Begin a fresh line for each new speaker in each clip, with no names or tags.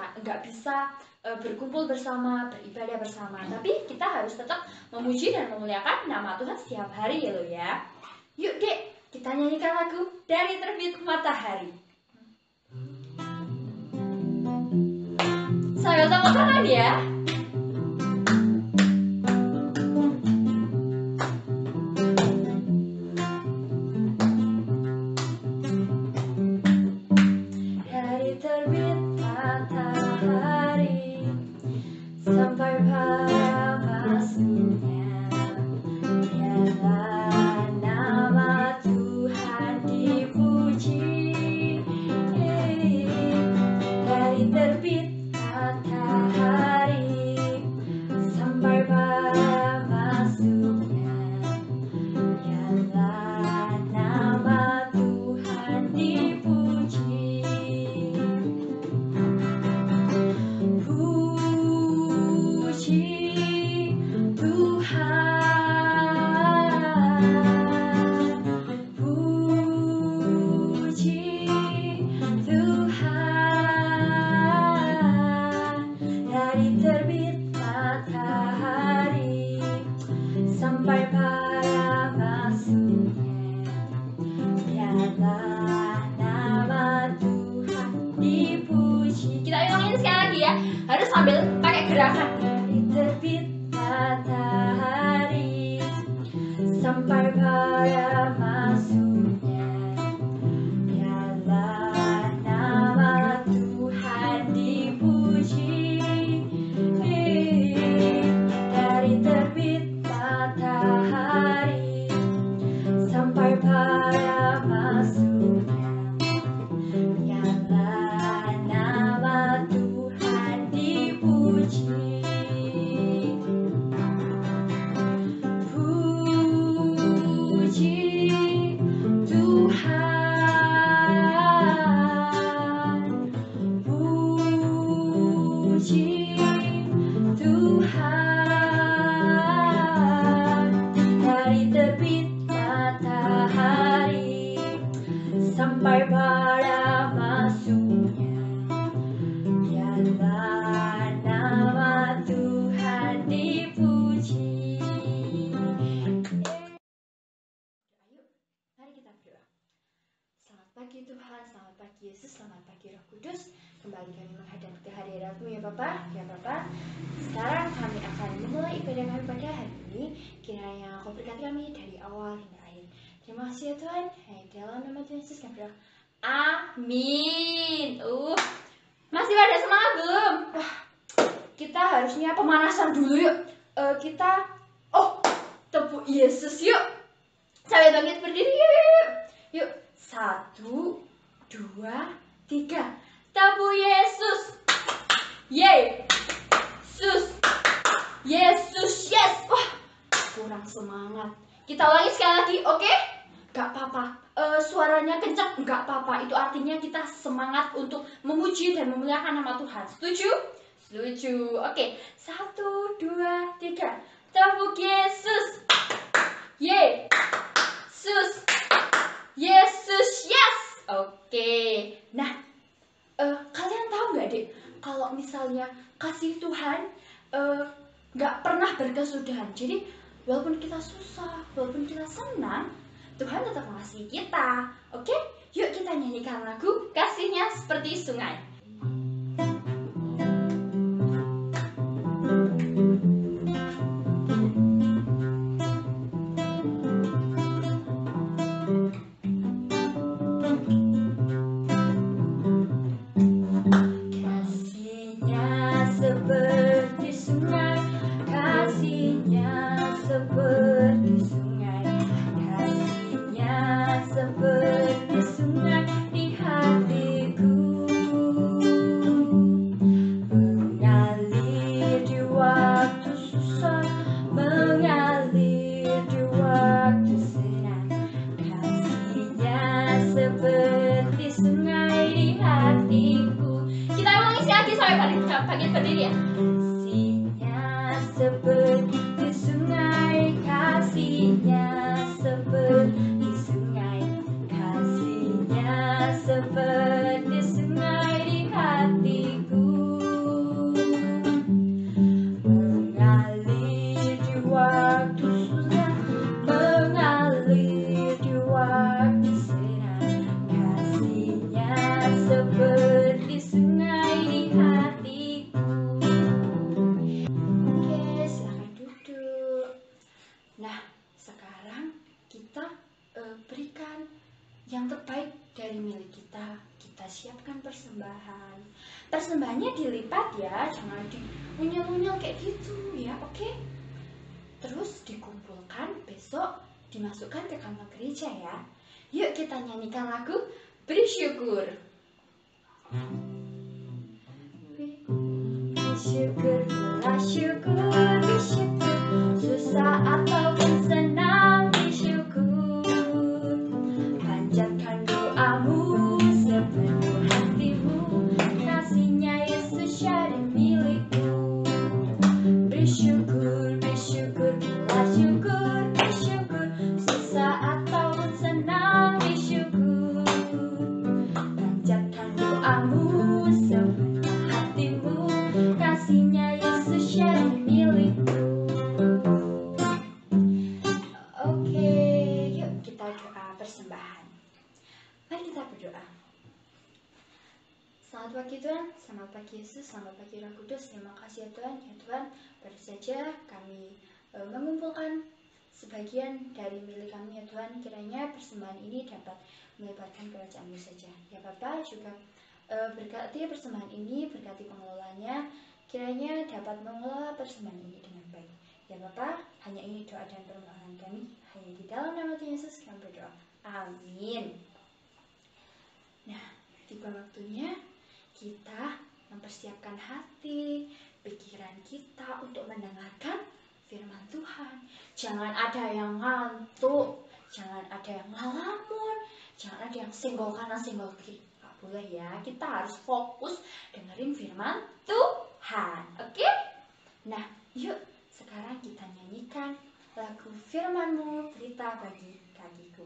kita nggak bisa berkumpul bersama, beribadah bersama, tapi kita harus tetap memuji dan memuliakan nama Tuhan setiap hari ya lo ya. Yuk dek, kita nyanyikan lagu Dari Terbit Matahari. Sambil tepuk tangan ya. Dari terbit matahari sampai pada masuknya, biarlah nama Tuhan dipuji. Dari terbit matahari sampai pada masuknya, biarlah nama Tuhan dipuji. Puji Tuhan, puji Tuhan. Dari terbit matahari sampai pada masuknya, biarlah nama Tuhan dipuji. Kita ulangin sekali lagi ya, harus sambil pakai gerakan. Dari terbit matahari sampai pada masuknya, biarlah nama Tuhan dipuji. Dari terbit matahari sampai pada masuknya, biarlah nama Tuhan dipuji. Puji Tuhan, puji Tuhan. Dari terbit matahari sampai pada masuknya, biarlah nama Tuhan dipuji. Ayo, mari kita berdoa. Selamat pagi Tuhan, selamat pagi Yesus, selamat pagi Roh Kudus. Kembali kami menghadap ke hadirat-Mu ya Bapa. Ya Bapa, sekarang kami akan memulai ibadah kami pada hari ini. Kiranya Kau berkati kami dari awal hingga akhir. Terima kasih ya Tuhan. Dalam nama Tuhan Yesus kami berdoa. Amin. Masih pada semangat belum? Wah, kita harusnya pemanasan dulu yuk. Tepuk Yesus yuk. Sampai bangkit berdiri yuk. Yuk, 1, 2, 3. Tepuk Yesus. Yeay. Sus. Yesus, yes. Wah, kurang semangat. Kita ulangi sekali lagi, oke? Gak apa-apa. Suaranya kencang, gak apa-apa. Itu artinya kita semangat untuk memuji dan memuliakan nama Tuhan. Setuju? Setuju. Oke. 1, 2, 3. Tepuk Yesus. Yeay. Sus. Yesus, yes. Oke. Nah, kalian tahu nggak deh, kalau misalnya kasih Tuhan nggak pernah berkesudahan. Jadi walaupun kita susah, walaupun kita senang, Tuhan tetap mengasihi kita. Oke? Yuk kita nyanyikan lagu Kasihnya Seperti Sungai. Seperti sungai, kasihnya seperti sungai, kasihnya seperti sungai di hatiku. yang terbaik dari milik kita. Kita siapkan persembahan. Persembahannya dilipat ya, jangan diunyel-unyel kayak gitu ya, oke? Terus dikumpulkan, besok dimasukkan ke kamar gereja ya. Yuk kita nyanyikan lagu Bersyukur. Bersyukur, bersyukur, bersyukur, susah ataupun senang bersyukur. Panjatkan doamu sepenuh hatimu, kasihnya Yesus jadi milikmu. Bersyukur, bersyukur, bersyukur, bersyukur, susah ataupun senang bersyukur. Panjatkan doamu sepenuh hatimu, kasihnya Yesus jadi milikmu. Oke, yuk kita doa persembahan. Mari kita berdoa. Selamat pagi Tuhan, selamat pagi Yesus, selamat pagi Roh Kudus. Terima kasih ya Tuhan. Ya Tuhan, baru saja kami mengumpulkan sebagian dari milik kami ya Tuhan. Kiranya persembahan ini dapat melebarkan kerajaan-Mu saja. Ya Bapa, juga berkati persembahan ini, berkati pengelolanya. Kiranya dapat mengelola persembahan ini dengan baik. Ya Bapa, hanya ini doa dan permohonan kami. Hanya di dalam nama Tuhan Yesus kami berdoa. Amin. Nah, tiba waktunya kita mempersiapkan hati, pikiran kita untuk mendengarkan firman Tuhan. Jangan ada yang ngantuk, jangan ada yang ngelamun, jangan ada yang senggol kanan senggol kiri. Gak boleh ya, kita harus fokus dengerin firman Tuhan. Oke? Nah, yuk sekarang kita nyanyikan lagu Firman-Mu, berita bagi kakiku.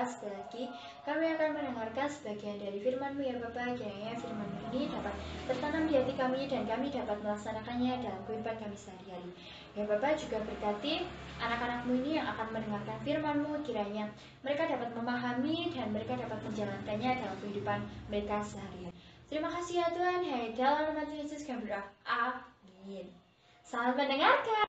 Sekali lagi kami akan mendengarkan sebagian dari firman-Mu ya Bapa. Kiranya firman-Mu ini dapat tertanam di hati kami dan kami dapat melaksanakannya dalam kehidupan kami sehari-hari. Ya Bapa, juga berkati anak-anak-Mu ini yang akan mendengarkan firman-Mu. Kiranya mereka dapat memahami dan mereka dapat menjalankannya dalam kehidupan mereka sehari-hari. Terima kasih ya Tuhan. Hai, dalam nama Tuhan Yesus kami berdoa. Amin. Selamat mendengarkan.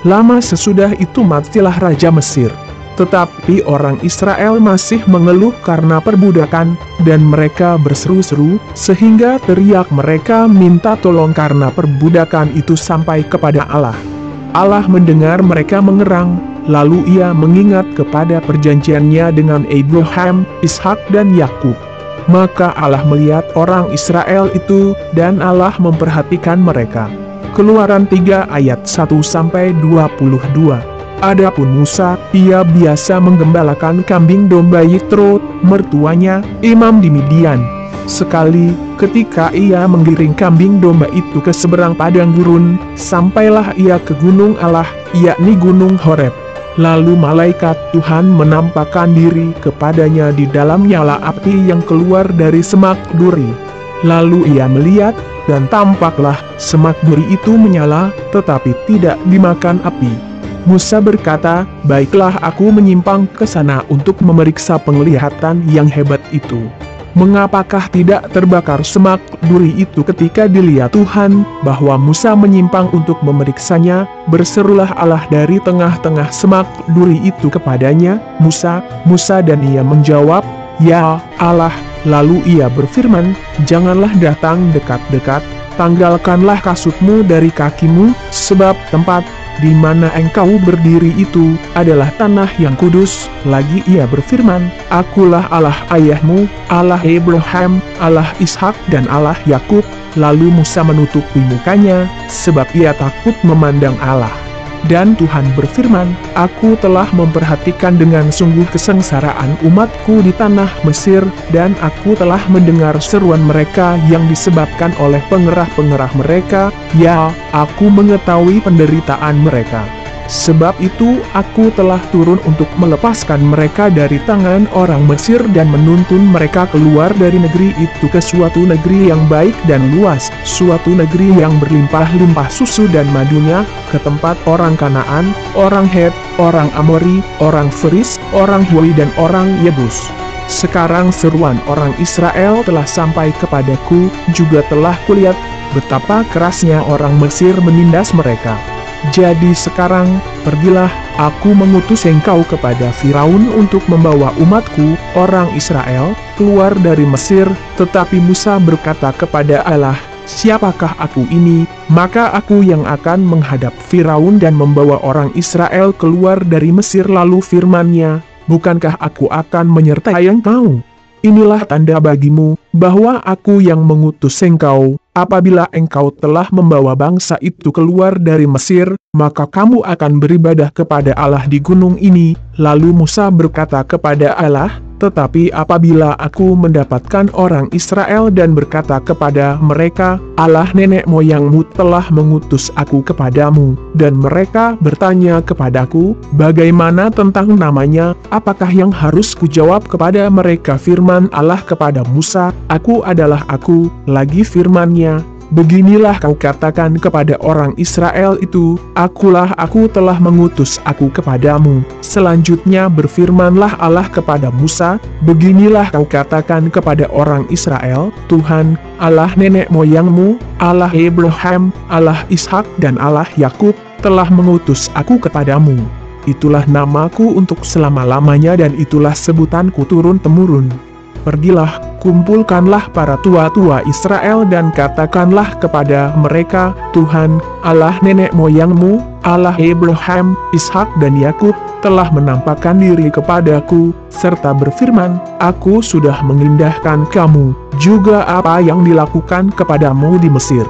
Lama sesudah itu matilah Raja Mesir. Tetapi orang Israel masih mengeluh karena perbudakan, dan mereka berseru-seru, sehingga teriak mereka minta tolong karena perbudakan itu sampai kepada Allah. Allah mendengar mereka mengerang, lalu Ia mengingat kepada perjanjiannya dengan Abraham, Ishak dan Yakub. Maka Allah melihat orang Israel itu, dan Allah memperhatikan mereka. Keluaran 3 ayat 1-22. Adapun Musa, ia biasa menggembalakan kambing domba Yitro, mertuanya, imam di Midian. Sekali, ketika ia menggiring kambing domba itu ke seberang padang gurun, sampailah ia ke gunung Allah, yakni gunung Horeb. Lalu malaikat Tuhan menampakkan diri kepadanya di dalam nyala api yang keluar dari semak duri. Lalu ia melihat, dan tampaklah semak duri itu menyala, tetapi tidak dimakan api. Musa berkata, "Baiklah, aku menyimpang ke sana untuk memeriksa penglihatan yang hebat itu. Mengapakah tidak terbakar semak duri itu?" Ketika dilihat Tuhan bahwa Musa menyimpang untuk memeriksanya, berserulah Allah dari tengah-tengah semak duri itu kepadanya, "Musa, Musa," dan ia menjawab, "Ya Allah." Lalu ia berfirman, "Janganlah datang dekat-dekat, tanggalkanlah kasutmu dari kakimu, sebab tempat di mana engkau berdiri itu adalah tanah yang kudus." Lagi ia berfirman, "Akulah Allah ayahmu, Allah Abraham, Allah Ishak dan Allah Yakub." Lalu Musa menutupi mukanya, sebab ia takut memandang Allah. Dan Tuhan berfirman, "Aku telah memperhatikan dengan sungguh kesengsaraan umatku di tanah Mesir, dan aku telah mendengar seruan mereka yang disebabkan oleh pengerah-pengerah mereka, ya, aku mengetahui penderitaan mereka. Sebab itu aku telah turun untuk melepaskan mereka dari tangan orang Mesir dan menuntun mereka keluar dari negeri itu ke suatu negeri yang baik dan luas, suatu negeri yang berlimpah-limpah susu dan madunya, ke tempat orang Kanaan, orang Het, orang Amori, orang Feris, orang Hoi dan orang Yebus. Sekarang seruan orang Israel telah sampai kepadaku, juga telah kulihat betapa kerasnya orang Mesir menindas mereka. Jadi sekarang, pergilah, aku mengutus engkau kepada Firaun untuk membawa umatku, orang Israel, keluar dari Mesir." Tetapi Musa berkata kepada Allah, "Siapakah aku ini, maka aku yang akan menghadap Firaun dan membawa orang Israel keluar dari Mesir?" Lalu firman-Nya, "Bukankah aku akan menyertai engkau? Inilah tanda bagimu, bahwa aku yang mengutus engkau. Apabila engkau telah membawa bangsa itu keluar dari Mesir, maka kamu akan beribadah kepada Allah di gunung ini." Lalu Musa berkata kepada Allah, "Tetapi apabila aku mendapatkan orang Israel dan berkata kepada mereka, 'Allah nenek moyangmu telah mengutus aku kepadamu,' dan mereka bertanya kepadaku, 'Bagaimana tentang namanya?' apakah yang harus kujawab kepada mereka?" Firman Allah kepada Musa, "Aku adalah Aku." Lagi firman-Nya, "Beginilah kau katakan kepada orang Israel itu, Akulah aku telah mengutus aku kepadamu." Selanjutnya berfirmanlah Allah kepada Musa, "Beginilah kau katakan kepada orang Israel, Tuhan, Allah nenek moyangmu, Allah Abraham, Allah Ishak dan Allah Yakub, telah mengutus aku kepadamu. Itulah namaku untuk selama-lamanya dan itulah sebutanku turun-temurun. Pergilah, kumpulkanlah para tua-tua Israel dan katakanlah kepada mereka, Tuhan, Allah nenek moyangmu, Allah Abraham, Ishak dan Yakub, telah menampakkan diri kepadaku, serta berfirman, Aku sudah mengindahkan kamu, juga apa yang dilakukan kepadamu di Mesir.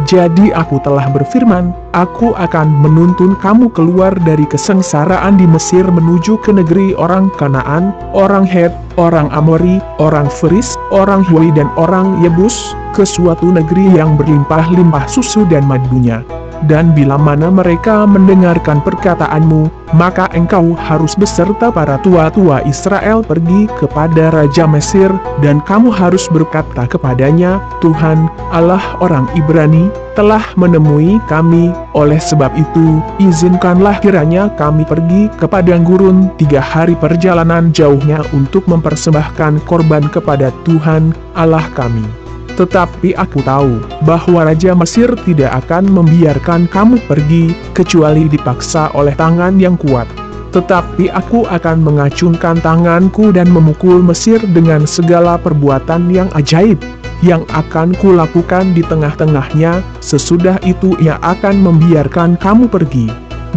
Jadi aku telah berfirman, aku akan menuntun kamu keluar dari kesengsaraan di Mesir menuju ke negeri orang Kanaan, orang Het, orang Amori, orang Feris, orang Hoi dan orang Yebus, ke suatu negeri yang berlimpah-limpah susu dan madunya. Dan bila mana mereka mendengarkan perkataanmu, maka engkau harus beserta para tua-tua Israel pergi kepada Raja Mesir, dan kamu harus berkata kepadanya, Tuhan, Allah orang Ibrani, telah menemui kami, oleh sebab itu, izinkanlah kiranya kami pergi ke padang gurun 3 hari perjalanan jauhnya untuk mempersembahkan korban kepada Tuhan, Allah kami. Tetapi aku tahu bahwa Raja Mesir tidak akan membiarkan kamu pergi, kecuali dipaksa oleh tangan yang kuat. Tetapi aku akan mengacungkan tanganku dan memukul Mesir dengan segala perbuatan yang ajaib, yang akan kulakukan di tengah-tengahnya. Sesudah itu ia akan membiarkan kamu pergi.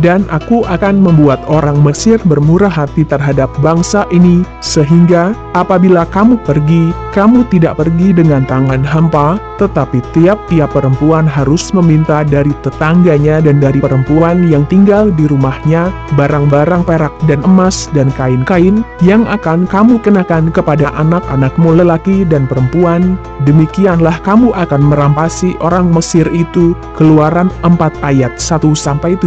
Dan aku akan membuat orang Mesir bermurah hati terhadap bangsa ini, sehingga apabila kamu pergi, kamu tidak pergi dengan tangan hampa, tetapi tiap-tiap perempuan harus meminta dari tetangganya dan dari perempuan yang tinggal di rumahnya, barang-barang perak dan emas dan kain-kain, yang akan kamu kenakan kepada anak-anakmu lelaki dan perempuan. Demikianlah kamu akan merampasi orang Mesir itu. Keluaran 4 ayat 1-17.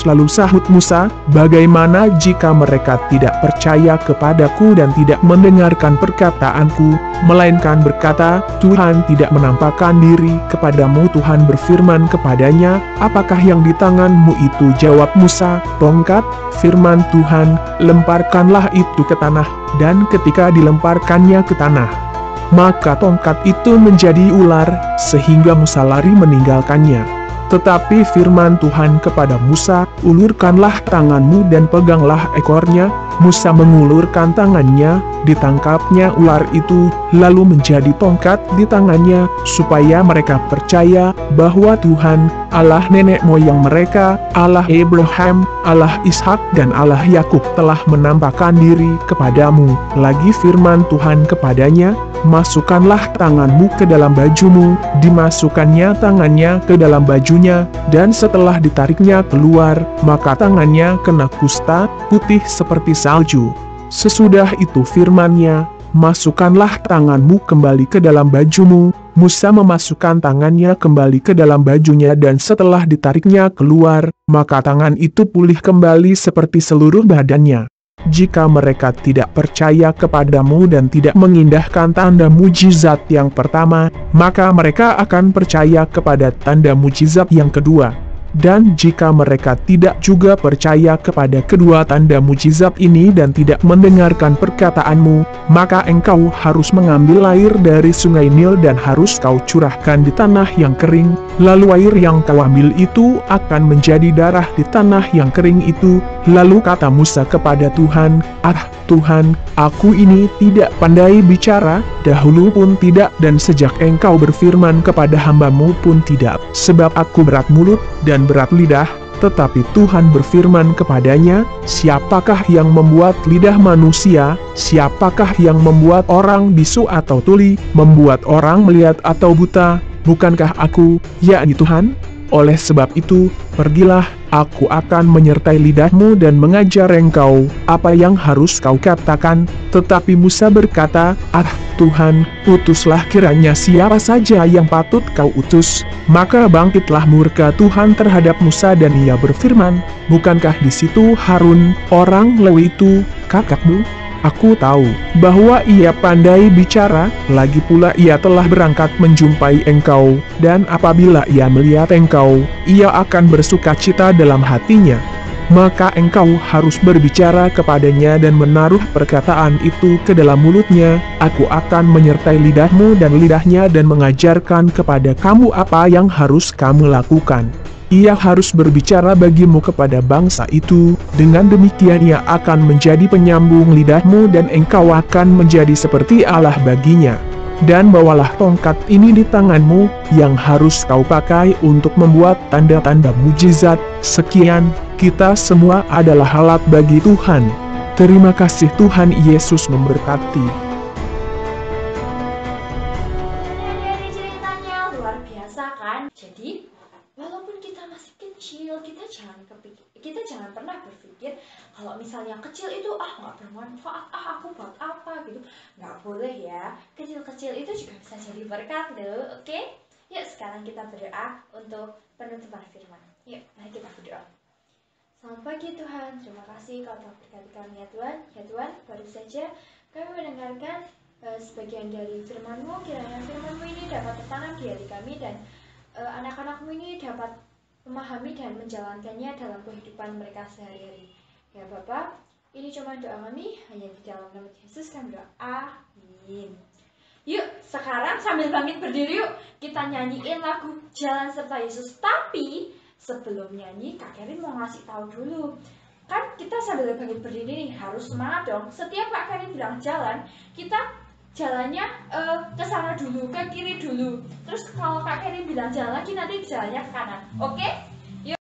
Lalu sahut Musa, bagaimana jika mereka tidak percaya kepadaku dan tidak mendengarkan perkataanku, melainkan berkata, Tuhan tidak menampakkan diri kepadamu. Tuhan berfirman kepadanya, apakah yang di tanganmu itu? Jawab Musa, tongkat. Firman Tuhan, lemparkanlah itu ke tanah. Dan ketika dilemparkannya ke tanah, maka tongkat itu menjadi ular, sehingga Musa lari meninggalkannya. Tetapi firman Tuhan kepada Musa, ulurkanlah tanganmu dan peganglah ekornya. Musa mengulurkan tangannya, ditangkapnya ular itu, lalu menjadi tongkat di tangannya, supaya mereka percaya bahwa Tuhan, Allah nenek moyang mereka, Allah Abraham, Allah Ishak dan Allah Yakub telah menampakkan diri kepadamu. Lagi firman Tuhan kepadanya, masukkanlah tanganmu ke dalam bajumu. Dimasukkannya tangannya ke dalam bajunya, dan setelah ditariknya keluar, maka tangannya kena kusta, putih seperti salju. Sesudah itu firman-Nya, masukkanlah tanganmu kembali ke dalam bajumu. Musa memasukkan tangannya kembali ke dalam bajunya, dan setelah ditariknya keluar, maka tangan itu pulih kembali seperti seluruh badannya. Jika mereka tidak percaya kepadamu dan tidak mengindahkan tanda mujizat yang pertama, maka mereka akan percaya kepada tanda mujizat yang kedua. Dan jika mereka tidak juga percaya kepada kedua tanda mujizat ini dan tidak mendengarkan perkataanmu, maka engkau harus mengambil air dari sungai Nil dan harus kau curahkan di tanah yang kering, lalu air yang kau ambil itu akan menjadi darah di tanah yang kering itu. Lalu kata Musa kepada Tuhan, "Ah Tuhan, aku ini tidak pandai bicara, dahulu pun tidak, dan sejak engkau berfirman kepada hambamu pun tidak, sebab aku berat mulut dan berat lidah." Tetapi Tuhan berfirman kepadanya, siapakah yang membuat lidah manusia? Siapakah yang membuat orang bisu atau tuli, membuat orang melihat atau buta? Bukankah aku, yakni Tuhan? Oleh sebab itu, pergilah, aku akan menyertai lidahmu dan mengajar engkau apa yang harus kau katakan. Tetapi Musa berkata, "Ah Tuhan, utuslah kiranya siapa saja yang patut kau utus." Maka bangkitlah murka Tuhan terhadap Musa dan ia berfirman, "Bukankah di situ Harun, orang Lewi itu, kakakmu? Aku tahu bahwa ia pandai bicara, lagi pula ia telah berangkat menjumpai engkau, dan apabila ia melihat engkau, ia akan bersukacita dalam hatinya. Maka engkau harus berbicara kepadanya dan menaruh perkataan itu ke dalam mulutnya. Aku akan menyertai lidahmu dan lidahnya dan mengajarkan kepada kamu apa yang harus kamu lakukan. Ia harus berbicara bagimu kepada bangsa itu, dengan demikian ia akan menjadi penyambung lidahmu dan engkau akan menjadi seperti Allah baginya. Dan bawalah tongkat ini di tanganmu, yang harus kau pakai untuk membuat tanda-tanda mujizat. Sekian, kita semua adalah alat bagi Tuhan. Terima kasih. Tuhan Yesus memberkati.
Ini ceritanya luar biasa kan? Jadi walaupun kita masih kecil, kita jangan pernah berpikir kalau misalnya kecil itu nggak bermanfaat, aku buat apa gitu. Nggak boleh ya. Kecil-kecil itu juga bisa jadi berkat loh. Oke? Yuk sekarang kita berdoa untuk penutupan firman. Yuk, mari kita berdoa. Selamat pagi Tuhan, terima kasih Kau telah berkati kami ya Tuhan. Ya Tuhan, baru saja kami mendengarkan sebagian dari firman-Mu. Kiranya firman-Mu ini dapat tertanam di hati kami dan anak-anak-Mu ini dapat memahami dan menjalankannya dalam kehidupan mereka sehari-hari. Ya Bapa, ini cuma doa kami, hanya di dalam nama Yesus kami doa. Amin. Yuk, sekarang sambil bangkit berdiri yuk, kita nyanyiin lagu Jalan Serta Yesus. Tapi sebelum nyanyi, Kak Kerin mau ngasih tahu dulu. kan kita sambil bangkit berdiri nih harus semangat dong. Setiap Kak Karin bilang jalan, kita jalannya ke sana dulu, ke kiri dulu. Terus kalau Kak Karin bilang jalan lagi, nanti jalannya ke kanan. Oke? Yuk.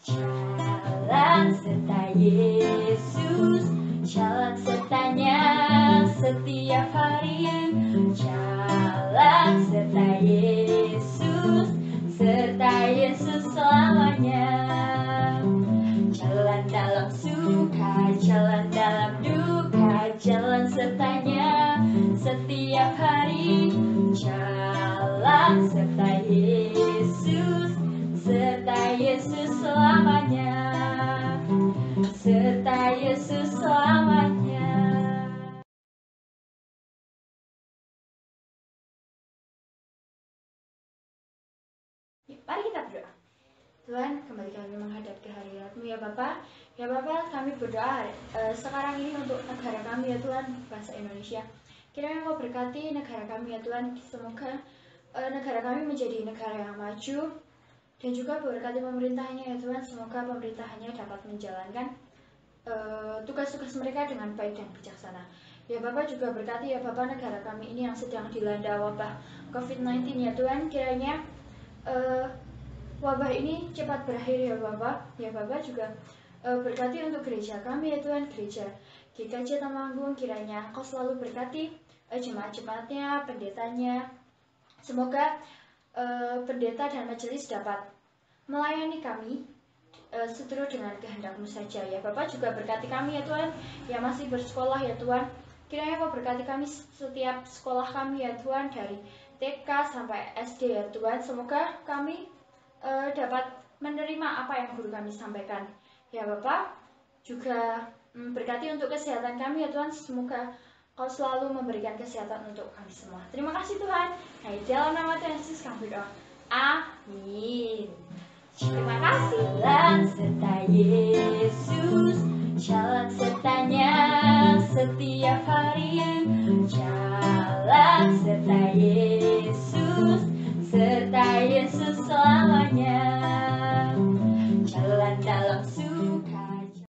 Jalan serta Yesus, jalan sertanya setiap hari. Jalan serta Yesus, serta Yesus selamanya. Jalan dalam suka, jalan dalam duka, jalan sertanya setiap hari. Jalan serta Yesus, serta Yesus selamanya, serta Yesus selamanya. Yuk, mari kita berdoa. Tuhan, kembali kami menghadap ke hadirat-Mu ya Bapa. Ya Bapa, kami berdoa sekarang ini untuk negara kami ya Tuhan, bangsa Indonesia. Kiranya Engkau berkati negara kami ya Tuhan. Semoga negara kami menjadi negara yang maju, dan juga berkati pemerintahnya ya Tuhan. Semoga pemerintahannya dapat menjalankan tugas-tugas mereka dengan baik dan bijaksana. Ya Bapak, juga berkati ya Bapak negara kami ini yang sedang dilanda wabah COVID-19 ya Tuhan. Kiranya wabah ini cepat berakhir ya Bapak. Ya Bapak, juga berkati untuk gereja kami ya Tuhan, gereja GKJ Temanggung. Kiranya Engkau selalu berkati jemaat-jemaatnya, pendetanya. Semoga pendeta dan majelis dapat melayani kami seturut dengan kehendak-Mu saja ya Bapak. Juga berkati kami ya Tuhan yang masih bersekolah ya Tuhan. Kiranya Kau berkati kami setiap sekolah kami ya Tuhan, dari TK sampai SD ya Tuhan. Semoga kami dapat menerima apa yang guru kami sampaikan ya Bapak. Juga berkati untuk kesehatan kami ya Tuhan. Semoga Kau selalu memberikan kesehatan untuk kami semua. Terima kasih Tuhan. Nah, dalam nama Tuhan Yesus kami berdoa. Amin. Terima kasih. Jalan serta Yesus, jalan sertanya setiap hari. Jalan serta Yesus, serta Yesus selamanya.